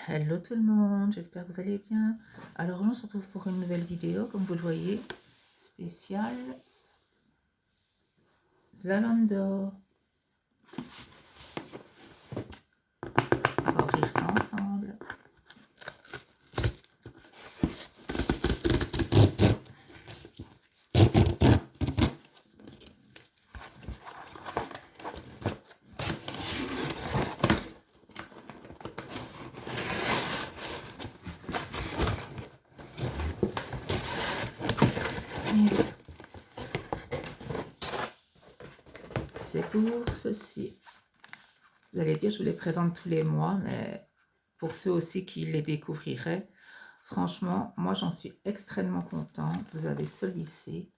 Hello tout le monde, j'espère que vous allez bien. Alors on se retrouve pour une nouvelle vidéo, comme vous le voyez, spéciale Zalando. On va ouvrir ça ensemble. C'est pour ceci. Vous allez dire, je vous les présente tous les mois, mais pour ceux aussi qui les découvriraient, franchement, moi j'en suis extrêmement contente. Vous avez celui-ci.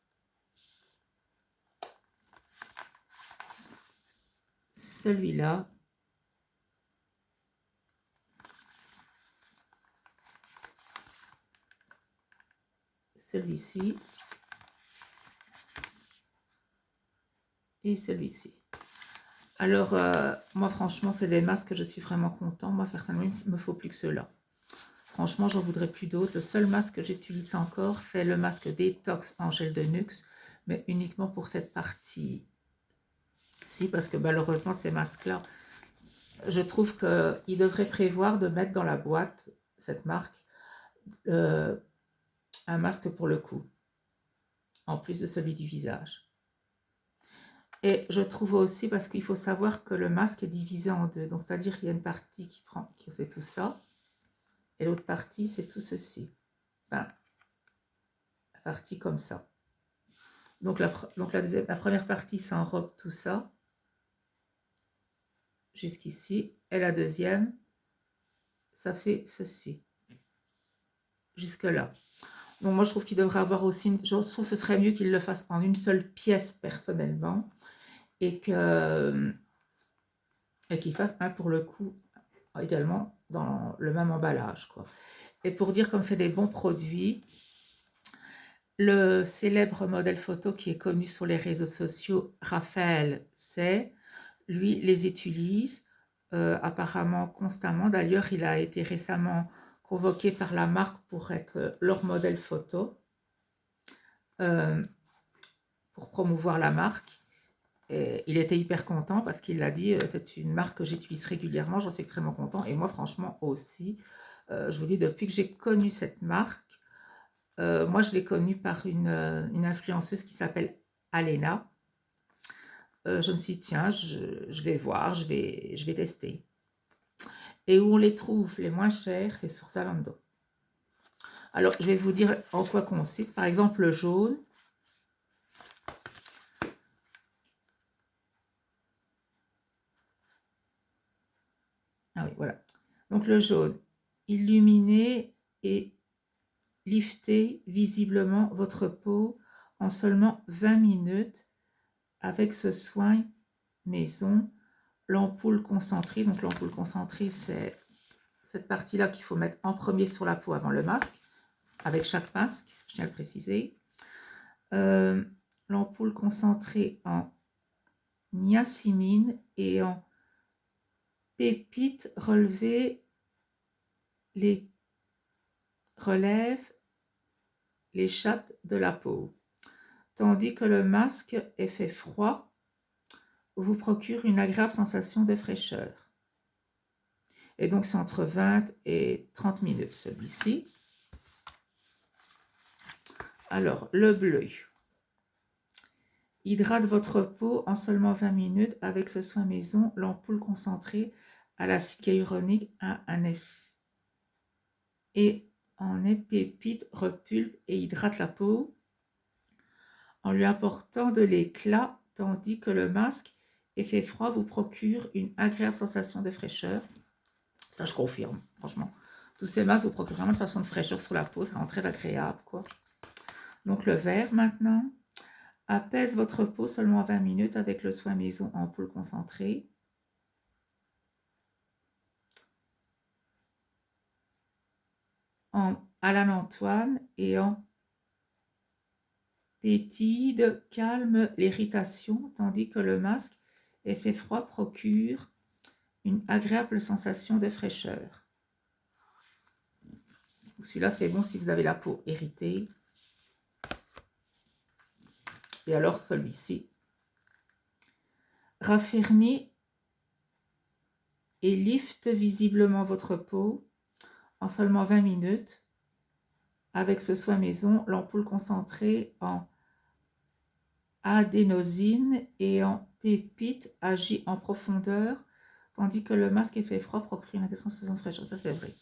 Celui-là. Celui-ci. Et celui-ci. Alors, moi, franchement, c'est des masques que je suis vraiment content. Moi, personnellement, il ne me faut plus que ceux-là. Franchement, j'en voudrais plus d'autres. Le seul masque que j'utilise encore, c'est le masque Détox en gel de Nuxe, mais uniquement pour cette partie-ci, parce que malheureusement, ces masques-là, je trouve qu'ils devraient prévoir de mettre dans la boîte, cette marque, un masque pour le cou, en plus de celui du visage. Et je trouve aussi, parce qu'il faut savoir que le masque est divisé en deux. Donc, c'est-à-dire qu'il y a une partie qui c'est tout ça, et l'autre partie, c'est tout ceci. Enfin, la partie comme ça. Donc, la première partie, ça enrobe tout ça, jusqu'ici. Et la deuxième, ça fait ceci, jusque-là. Donc, moi, je trouve qu'il devrait avoir aussi... Je trouve que ce serait mieux qu'il le fasse en une seule pièce, personnellement, et qu'il fasse un pour le coup, également, dans le même emballage, quoi. Et pour dire comme c'est des bons produits, le célèbre modèle photo qui est connu sur les réseaux sociaux, Raphaël C, lui, les utilise apparemment constamment. D'ailleurs, il a été récemment convoqué par la marque pour être leur modèle photo, pour promouvoir la marque. Et il était hyper content parce qu'il l'a dit, c'est une marque que j'utilise régulièrement, j'en suis extrêmement content. Et moi, franchement, aussi, je vous dis, depuis que j'ai connu cette marque, moi, je l'ai connue par une influenceuse qui s'appelle Alena. Je me suis dit, tiens, je vais voir, je vais tester. Et où on les trouve les moins chers, c'est sur Zalando. Alors, je vais vous dire en quoi consiste. Par exemple, le jaune. Ah oui, voilà. Donc, le jaune, illuminer et lifter visiblement votre peau en seulement 20 minutes avec ce soin maison. L'ampoule concentrée. Donc, l'ampoule concentrée, c'est cette partie-là qu'il faut mettre en premier sur la peau avant le masque, avec chaque masque, je tiens à le préciser. L'ampoule concentrée en niacinamide et en pépites relève les chattes de la peau, tandis que le masque effet froid vous procure une agréable sensation de fraîcheur. Et donc c'est entre 20 et 30 minutes celui-ci. Alors le bleu. Hydrate votre peau en seulement 20 minutes avec ce soin maison. L'ampoule concentrée à l'acide hyaluronique a un effet et en épépite repulpe et hydrate la peau en lui apportant de l'éclat, tandis que le masque effet froid vous procure une agréable sensation de fraîcheur. Ça, je confirme, franchement. Tous ces masques vous procurent vraiment une sensation de fraîcheur sur la peau, c'est vraiment très agréable, quoi. Donc le vert maintenant. Apaise votre peau seulement 20 minutes avec le soin maison ampoule concentrée. En Alain Antoine et en Pétide calme l'irritation, tandis que le masque effet froid procure une agréable sensation de fraîcheur. Celui-là, c'est bon si vous avez la peau irritée. Et alors, celui-ci. Raffermit et lift visiblement votre peau en seulement 20 minutes. Avec ce soin maison, l'ampoule concentrée en adénosine et en pépite agit en profondeur, tandis que le masque effet froid procure une sensation de fraîcheur. Ça, c'est vrai.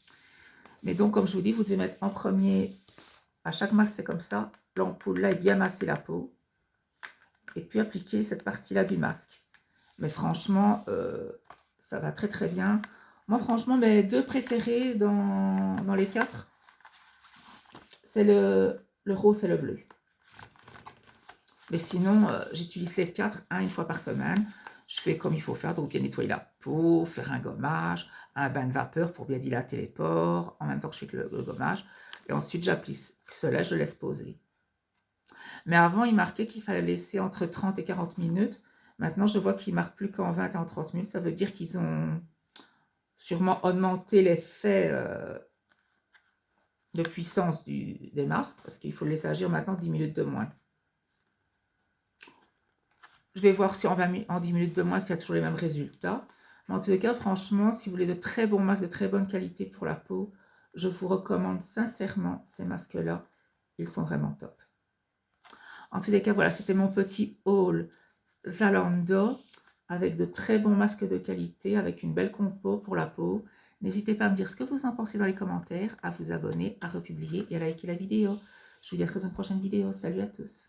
Mais donc, comme je vous dis, vous devez mettre en premier, à chaque masque, c'est comme ça, l'ampoule là est bien masser la peau, et puis appliquer cette partie-là du masque. Mais franchement, ça va très très bien. Moi, franchement, mes deux préférés dans les quatre, c'est le rose et le bleu. Mais sinon, j'utilise les quatre, une fois par semaine. Je fais comme il faut faire, donc bien nettoyer la peau, faire un gommage, un bain de vapeur pour bien dilater les pores, en même temps que je fais le gommage. Et ensuite, j'applique cela, je laisse poser. Mais avant, il marquait qu'il fallait laisser entre 30 et 40 minutes. Maintenant, je vois qu'il ne marque plus qu'en 20 et en 30 minutes. Ça veut dire qu'ils ont sûrement augmenté l'effet de puissance des masques, parce qu'il faut les laisser agir maintenant 10 minutes de moins. Je vais voir si en 10 minutes de moins, il y a toujours les mêmes résultats. Mais en tous les cas, franchement, si vous voulez de très bons masques, de très bonne qualité pour la peau, je vous recommande sincèrement ces masques-là. Ils sont vraiment top. En tous les cas, voilà, c'était mon petit haul Zalando avec de très bons masques de qualité, avec une belle compo pour la peau. N'hésitez pas à me dire ce que vous en pensez dans les commentaires, à vous abonner, à republier et à liker la vidéo. Je vous dis à très une prochaine vidéo. Salut à tous.